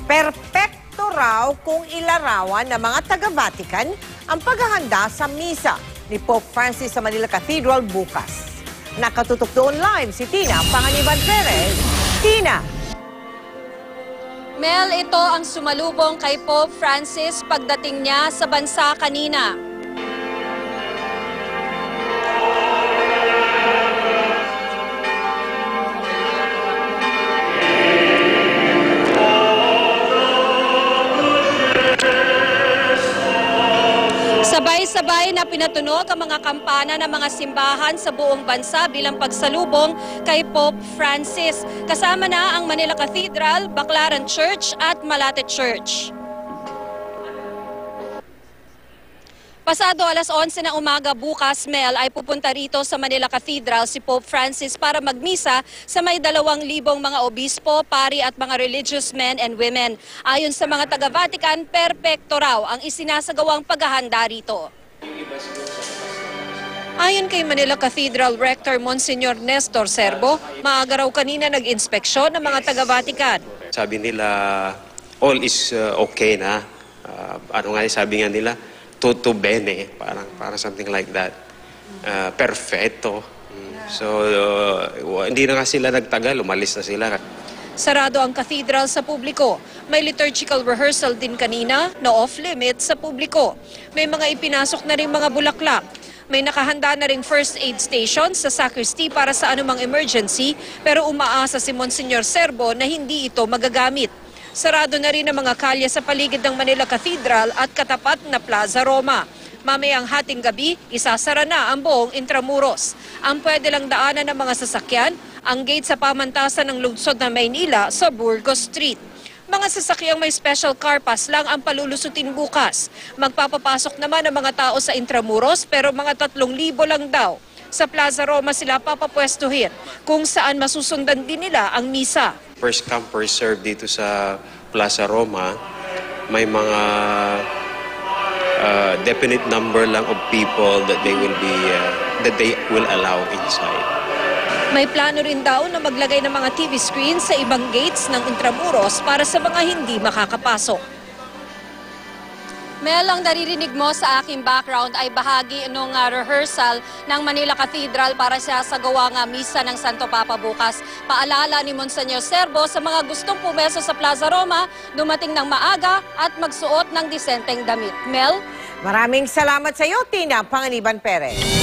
Perpekto raw kung ilarawan ng mga taga-Vatican ang paghahanda sa misa ni Pope Francis sa Manila Cathedral bukas. Nakatutok doon live si Tina Panganiban Perez. Tina! Mel, ito ang sumalubong kay Pope Francis pagdating niya sa bansa kanina. Sabay-sabay na pinatunog ang mga kampana ng mga simbahan sa buong bansa bilang pagsalubong kay Pope Francis. Kasama na ang Manila Cathedral, Baclaran Church at Malate Church. Pasado alas 11 ng umaga bukas, Mel, ay pupunta rito sa Manila Cathedral si Pope Francis para magmisa sa may 2,000 mga obispo, pari at mga religious men and women. Ayon sa mga taga-Vatican, perpekto raw ang isinasagawang paghahanda rito. Ayon kay Manila Cathedral Rector Monsignor Nestor Serbo, maaga raw kanina nag-inspeksyon ng mga taga-Vatican. Sabi nila, all is okay na. Sabi nga nila, tutto bene, parang something like that. Perfecto. So, hindi na nga sila nagtagal, umalis na sila. Sarado ang cathedral sa publiko. May liturgical rehearsal din kanina na off-limit sa publiko. May mga ipinasok na rin mga bulaklak. May nakahanda na ring first aid station sa sacristy para sa anumang emergency, pero umaasa si Monsignor Serbo na hindi ito magagamit. Sarado na rin ang mga kalye sa paligid ng Manila Cathedral at katapat na Plaza Roma. Mamayang hating gabi, isasara na ang buong Intramuros. Ang pwede lang daanan ng mga sasakyan, ang gate sa pamantasan ng lungsod ng Maynila sa Burgos Street. Mga sasakyang may special car pass lang ang palulusutin bukas. Magpapapasok naman ang mga tao sa Intramuros pero mga 3,000 lang daw. Sa Plaza Roma sila papapwestuhin kung saan masusundan din nila ang misa. First come, first serve dito sa Plaza Roma. May mga definite number lang of people that they will allow inside. May plano rin daw na maglagay ng mga TV screens sa ibang gates ng Intramuros para sa mga hindi makakapasok. Mel, ang naririnig mo sa aking background ay bahagi ng rehearsal ng Manila Cathedral para sa sagawang misa ng Santo Papa bukas. Paalala ni Monsignor Serbo sa mga gustong pumeso sa Plaza Roma, dumating ng maaga at magsuot ng disenteng damit. Mel? Maraming salamat sa iyo, Tina Panganiban Perez.